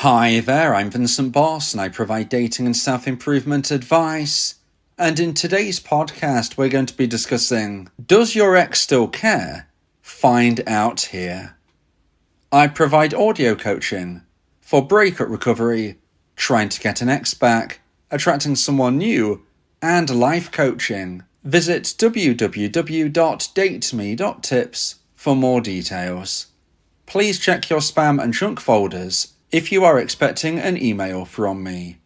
Hi there, I'm Vincent Bos and I provide dating and self-improvement advice. And in today's podcast, we're going to be discussing, does your ex still care? Find out here. I provide audio coaching for breakup recovery, trying to get an ex back, attracting someone new, and life coaching. Visit www.dateme.tips for more details. Please check your spam and junk folders if you are expecting an email from me.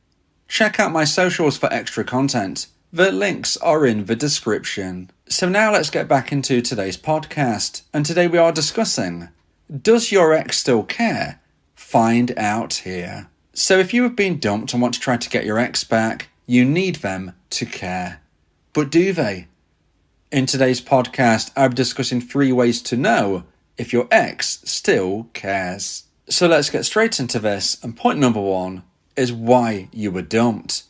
Check out my socials for extra content. The links are in the description. So now let's get back into today's podcast. And today we are discussing, does your ex still care? Find out here. So if you have been dumped and want to try to get your ex back, you need them to care. But do they? In today's podcast, I'm discussing 3 ways to know if your ex still cares. So let's get straight into this, and point number 1 is why you were dumped.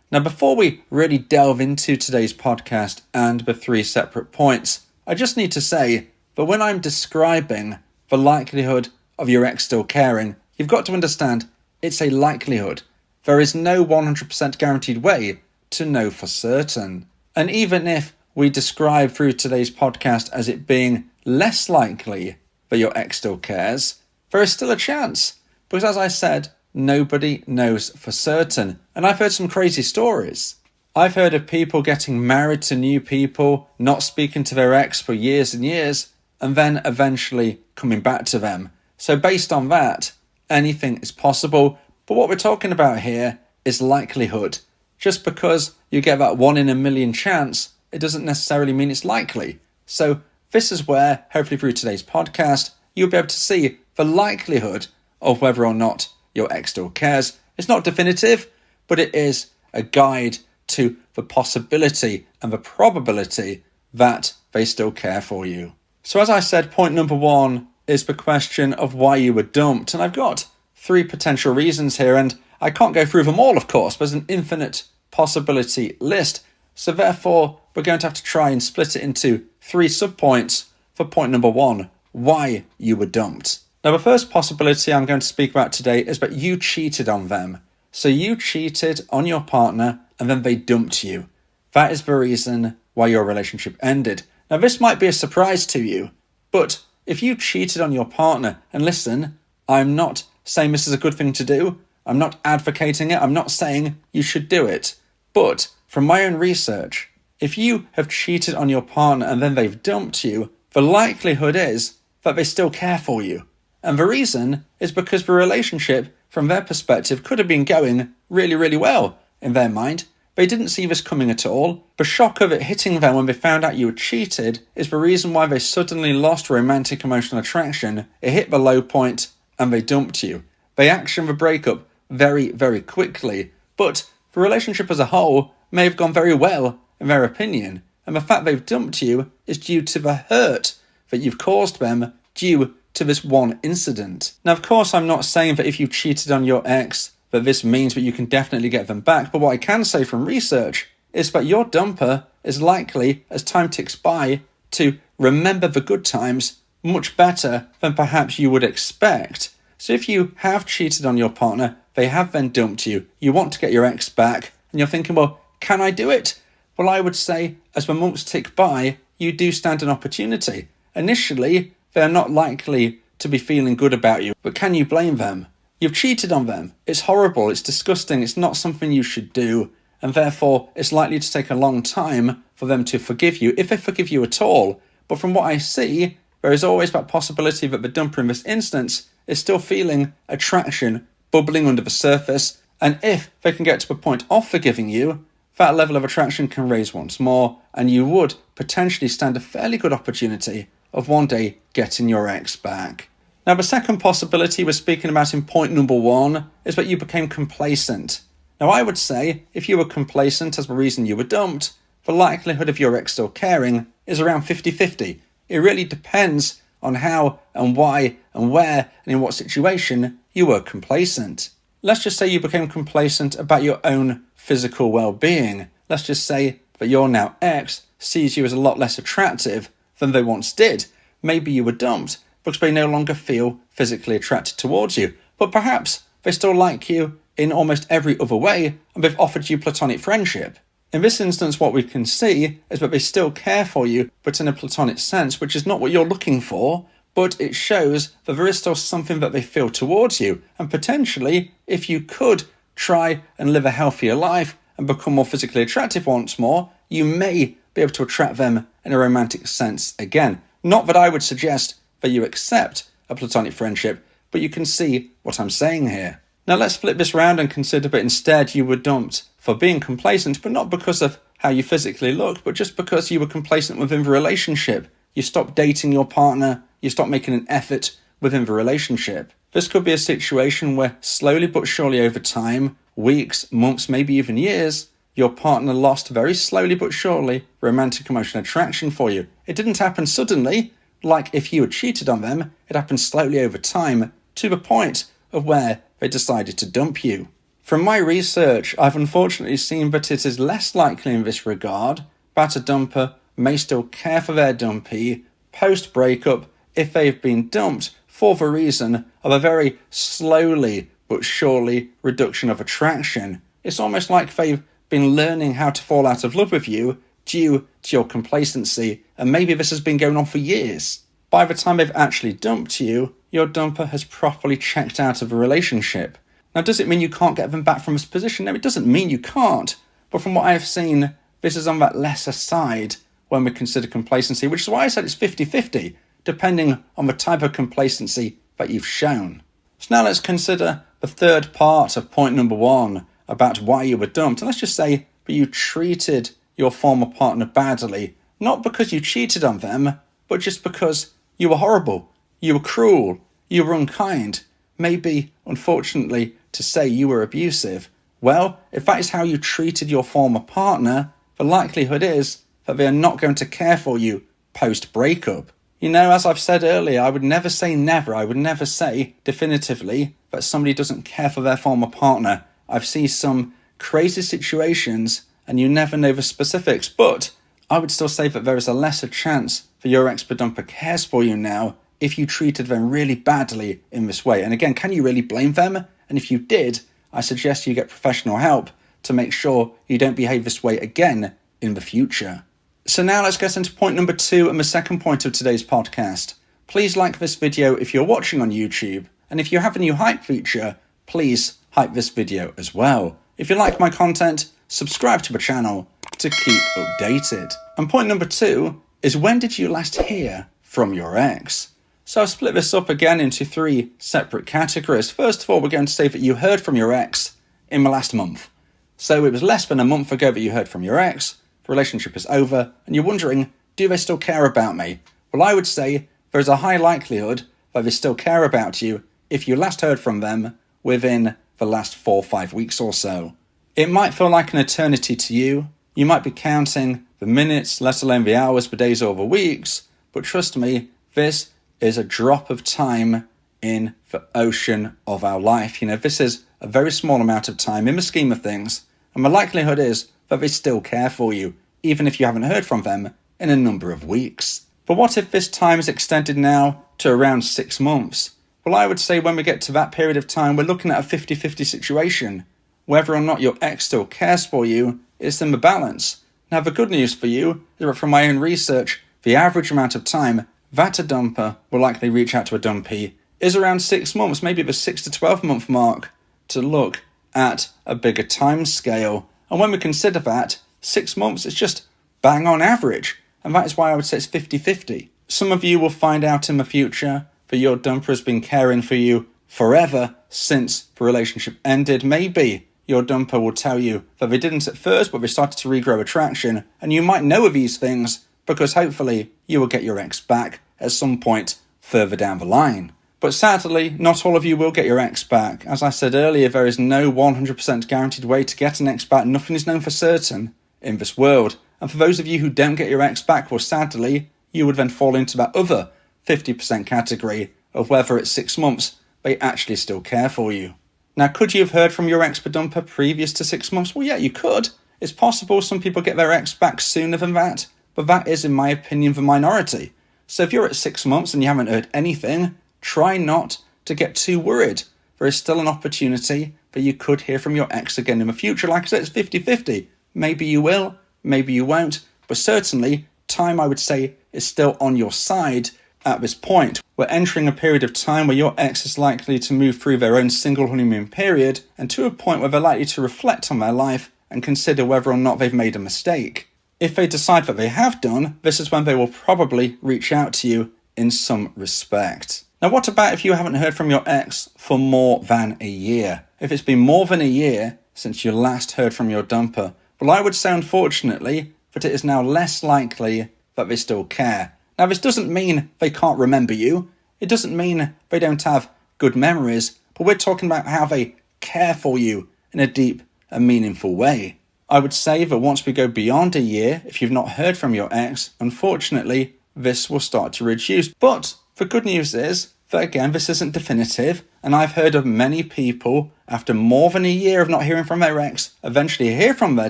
Now before we really delve into today's podcast and the 3 separate points, I just need to say that when I'm describing the likelihood of your ex still caring, you've got to understand it's a likelihood. There is no 100% guaranteed way to know for certain. And even if we describe through today's podcast as it being less likely that your ex still cares, there is still a chance, because as I said, nobody knows for certain. And I've heard some crazy stories. I've heard of people getting married to new people, not speaking to their ex for years and years, and then eventually coming back to them. So based on that, anything is possible. But what we're talking about here is likelihood. Just because you get that 1 in a million chance, it doesn't necessarily mean it's likely. So this is where, hopefully through today's podcast, you'll be able to see the likelihood of whether or not your ex still cares. It's not definitive, but it is a guide to the possibility and the probability that they still care for you. So as I said, point number 1 is the question of why you were dumped. And I've got 3 potential reasons here, and I can't go through them all, of course. There's an infinite possibility list. So therefore, we're going to have to try and split it into 3 subpoints for point number 1, why you were dumped. Now, the first possibility I'm going to speak about today is that you cheated on them. So you cheated on your partner and then they dumped you. That is the reason why your relationship ended. Now, this might be a surprise to you, but if you cheated on your partner, and listen, I'm not saying this is a good thing to do. I'm not advocating it. I'm not saying you should do it. But from my own research, if you have cheated on your partner and then they've dumped you, the likelihood is that they still care for you. And the reason is because the relationship, from their perspective, could have been going really, really well in their mind. They didn't see this coming at all. The shock of it hitting them when they found out you were cheated is the reason why they suddenly lost romantic emotional attraction. It hit the low point and they dumped you. They actioned the breakup very, very quickly. But the relationship as a whole may have gone very well in their opinion. And the fact they've dumped you is due to the hurt that you've caused them due to this one incident. Now, of course, I'm not saying that if you cheated on your ex, that this means that you can definitely get them back. But what I can say from research is that your dumper is likely, as time ticks by, to remember the good times much better than perhaps you would expect. So if you have cheated on your partner, they have then dumped you, you want to get your ex back, and you're thinking, well, can I do it? Well, I would say, as the months tick by, you do stand an opportunity. Initially, they're not likely to be feeling good about you, but can you blame them? You've cheated on them. It's horrible, it's disgusting, it's not something you should do, and therefore it's likely to take a long time for them to forgive you, if they forgive you at all. But from what I see, there is always that possibility that the dumper in this instance is still feeling attraction bubbling under the surface, and if they can get to the point of forgiving you, that level of attraction can raise once more, and you would potentially stand a fairly good opportunity of one day getting your ex back. Now, the second possibility we're speaking about in point number 1 is that you became complacent. Now, I would say if you were complacent as the reason you were dumped, the likelihood of your ex still caring is around 50-50. It really depends on how and why and where and in what situation you were complacent. Let's just say you became complacent about your own physical well-being. Let's just say that your now ex sees you as a lot less attractive than they once did. Maybe you were dumped because they no longer feel physically attracted towards you. But perhaps they still like you in almost every other way, and they've offered you platonic friendship. In this instance, what we can see is that they still care for you, but in a platonic sense, which is not what you're looking for, but it shows that there is still something that they feel towards you, and potentially, if you could try and live a healthier life and become more physically attractive once more, you may be able to attract them in a romantic sense again. Not that I would suggest that you accept a platonic friendship, but you can see what I'm saying here. Now let's flip this around and consider that instead you were dumped for being complacent, but not because of how you physically looked, but just because you were complacent within the relationship. You stopped dating your partner, you stopped making an effort within the relationship. This could be a situation where slowly but surely over time, weeks, months, maybe even years, your partner lost very slowly but surely romantic emotional attraction for you. It didn't happen suddenly, like if you had cheated on them. It happened slowly over time to the point of where they decided to dump you. From my research, I've unfortunately seen that it is less likely in this regard that a dumper may still care for their dumpee post-breakup if they've been dumped for the reason of a very slowly but surely reduction of attraction. It's almost like they've been learning how to fall out of love with you due to your complacency, and maybe this has been going on for years. By the time they've actually dumped you, your dumper has properly checked out of the relationship. Now, does it mean you can't get them back from this position? No, it doesn't mean you can't. But from what I've seen, this is on that lesser side when we consider complacency, which is why I said it's 50-50, depending on the type of complacency that you've shown. So now let's consider the third part of point number 1 about why you were dumped. And let's just say that you treated your former partner badly, not because you cheated on them, but just because you were horrible, you were cruel, you were unkind, maybe, unfortunately, to say you were abusive. Well, if that is how you treated your former partner, the likelihood is that they are not going to care for you post-breakup. You know, as I've said earlier, I would never say never. I would never say definitively that somebody doesn't care for their former partner. I've seen some crazy situations and you never know the specifics, but I would still say that there is a lesser chance that your ex-dumper cares for you now if you treated them really badly in this way. And again, can you really blame them? And if you did, I suggest you get professional help to make sure you don't behave this way again in the future. So now let's get into point number 2 and the second point of today's podcast. Please like this video if you're watching on YouTube, and if you have a new hype feature, please hype this video as well. If you like my content, subscribe to the channel to keep updated. And point number 2 is, when did you last hear from your ex? So I've split this up again into 3 separate categories. First of all, we're going to say that you heard from your ex in the last month. So it was less than a month ago that you heard from your ex, the relationship is over, and you're wondering, do they still care about me? Well, I would say there's a high likelihood that they still care about you if you last heard from them within the last 4 or 5 weeks or so. It might feel like an eternity to you. You might be counting the minutes, let alone the hours, the days, or the weeks, but trust me, this is a drop of time in the ocean of our life. You know, this is a very small amount of time in the scheme of things, and the likelihood is that they still care for you, even if you haven't heard from them in a number of weeks. But what if this time is extended now to around 6 months? Well, I would say when we get to that period of time, we're looking at a 50-50 situation. Whether or not your ex still cares for you is in the balance. Now, the good news for you is that from my own research, the average amount of time that a dumper will likely reach out to a dumpee is around 6 months, maybe the 6 to 12 month mark, to look at a bigger time scale. And when we consider that, 6 months is just bang on average. And that is why I would say it's 50-50. Some of you will find out in the future that your dumper has been caring for you forever since the relationship ended. Maybe your dumper will tell you that they didn't at first, but they started to regrow attraction. And you might know of these things because hopefully you will get your ex back at some point further down the line. But sadly, not all of you will get your ex back. As I said earlier, there is no 100% guaranteed way to get an ex back. Nothing is known for certain in this world. And for those of you who don't get your ex back, well, sadly, you would then fall into that other 50% category of whether at 6 months they actually still care for you. Now, could you have heard from your ex-dumper previous to 6 months? Well, yeah, you could. It's possible some people get their ex back sooner than that, but that is, in my opinion, the minority. So if you're at 6 months and you haven't heard anything, try not to get too worried. there is still an opportunity that you could hear from your ex again in the future. Like I said, it's 50-50. Maybe you will, maybe you won't, but certainly time, I would say, is still on your side at this point. We're entering a period of time where your ex is likely to move through their own single honeymoon period and to a point where they're likely to reflect on their life and consider whether or not they've made a mistake. If they decide that they have done, this is when they will probably reach out to you in some respect. Now, what about if you haven't heard from your ex for more than a year? If it's been more than a year since you last heard from your dumper, well, I would say, unfortunately, that it is now less likely that they still care. Now, this doesn't mean they can't remember you. It doesn't mean they don't have good memories, but we're talking about how they care for you in a deep and meaningful way. I would say that once we go beyond a year, if you've not heard from your ex, unfortunately, this will start to reduce. But the good news is that, again, this isn't definitive, and I've heard of many people, after more than a year of not hearing from their ex, eventually hear from their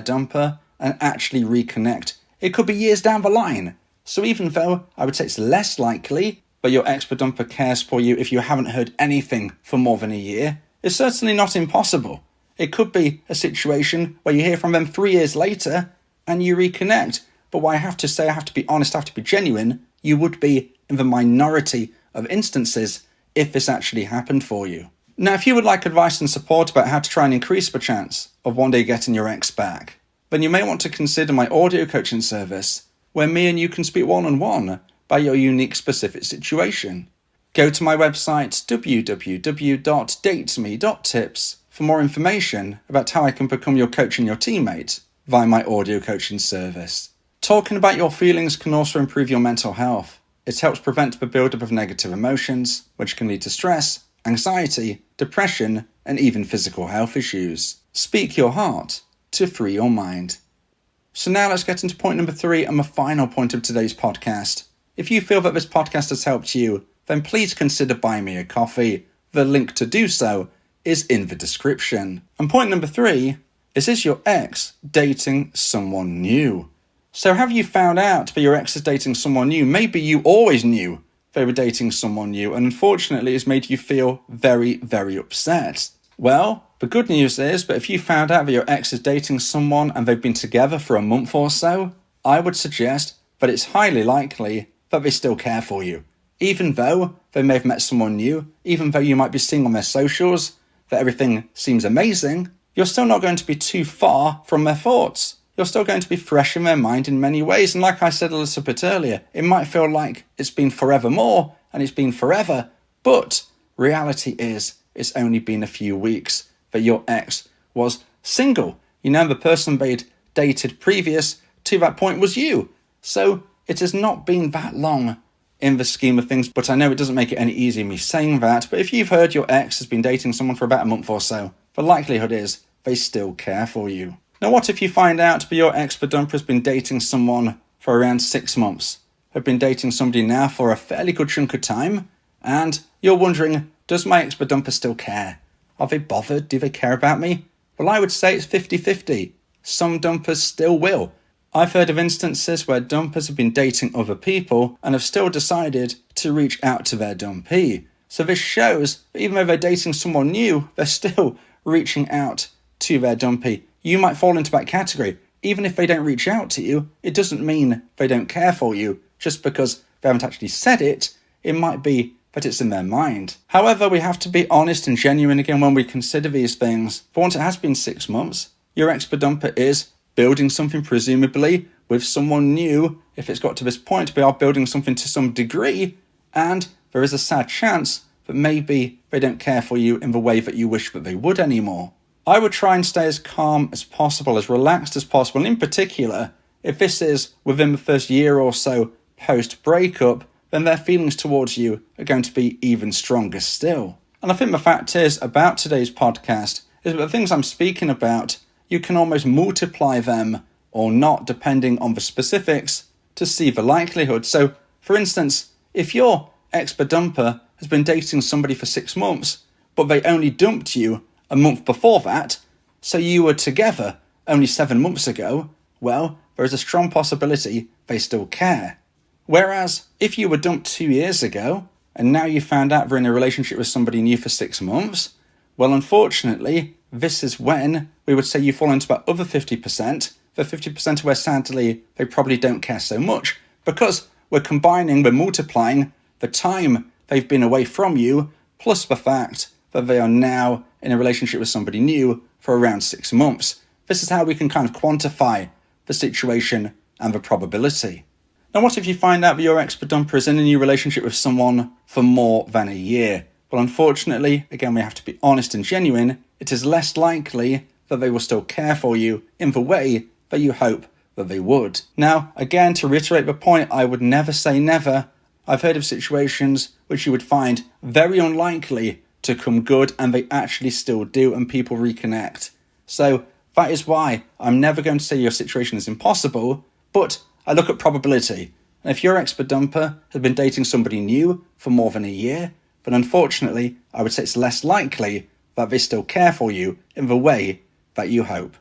dumper and actually reconnect. It could be years down the line. So even though I would say it's less likely that your ex-dumper cares for you if you haven't heard anything for more than a year, it's certainly not impossible. It could be a situation where you hear from them 3 years later and you reconnect. But what I have to say, I have to be honest, I have to be genuine, you would be in the minority of instances if this actually happened for you. Now, if you would like advice and support about how to try and increase the chance of one day getting your ex back, then you may want to consider my audio coaching service, where me and you can speak one-on-one by your unique specific situation. Go to my website, www.dateme.tips, for more information about how I can become your coach and your teammate via my audio coaching service. Talking about your feelings can also improve your mental health. It helps prevent the buildup of negative emotions, which can lead to stress, anxiety, depression, and even physical health issues. Speak your heart to free your mind. So now let's get into point number 3 and the final point of today's podcast. If you feel that this podcast has helped you, then please consider buying me a coffee. The link to do so is in the description. And point number 3 is your ex dating someone new? So have you found out that your ex is dating someone new? Maybe you always knew they were dating someone new, and unfortunately it's made you feel very, very upset. Well, the good news is that if you found out that your ex is dating someone and they've been together for a month or so, I would suggest that it's highly likely that they still care for you. Even though they may have met someone new, even though you might be seeing on their socials that everything seems amazing, you're still not going to be too far from their thoughts. You're still going to be fresh in their mind in many ways. And like I said a little bit earlier, it might feel like it's been forevermore and it's been forever. But reality is, it's only been a few weeks that your ex was single. You know, the person they'd dated previous to that point was you. So it has not been that long in the scheme of things, but I know it doesn't make it any easier me saying that. But if you've heard your ex has been dating someone for about a month or so, the likelihood is they still care for you. Now, what if you find out that your ex-dumper has been dating someone for around 6 months? They've been dating somebody now for a fairly good chunk of time, and you're wondering, does my ex-dumper still care? Are they bothered? Do they care about me? Well, I would say it's 50-50. Some dumpers still will. I've heard of instances where dumpers have been dating other people and have still decided to reach out to their dumpee. So this shows that even though they're dating someone new, they're still reaching out to their dumpee. You might fall into that category. Even if they don't reach out to you, it doesn't mean they don't care for you. Just because they haven't actually said it, it might be that it's in their mind. However, we have to be honest and genuine again when we consider these things. For once it has been 6 months, your ex-dumper is building something presumably with someone new. If it's got to this point, we are building something to some degree, and there is a sad chance that maybe they don't care for you in the way that you wish that they would anymore. I would try and stay as calm as possible, as relaxed as possible, and in particular, if this is within the first year or so post-breakup, then their feelings towards you are going to be even stronger still. And I think the fact is about today's podcast is that the things I'm speaking about, you can almost multiply them or not depending on the specifics to see the likelihood. So, for instance, if your ex-dumper has been dating somebody for 6 months, but they only dumped you a month before that, so you were together only 7 months ago, well, there is a strong possibility they still care. Whereas, if you were dumped 2 years ago, and now you found out they're in a relationship with somebody new for 6 months, Well, unfortunately, this is when we would say you fall into about other 50%, the 50% where sadly they probably don't care so much, because we're multiplying the time they've been away from you, plus the fact that they are now in a relationship with somebody new for around 6 months. This is how we can kind of quantify the situation and the probability. Now, what if you find out that your ex-dumper is in a new relationship with someone for more than a year? Well, unfortunately, again, we have to be honest and genuine, it is less likely that they will still care for you in the way that you hope that they would. Now, again, to reiterate the point, I would never say never. I've heard of situations which you would find very unlikely to come good, and they actually still do, and people reconnect. So that is why I'm never going to say your situation is impossible, but I look at probability. And if your ex-dumper has been dating somebody new for more than a year, then unfortunately, I would say it's less likely that they still care for you in the way that you hope.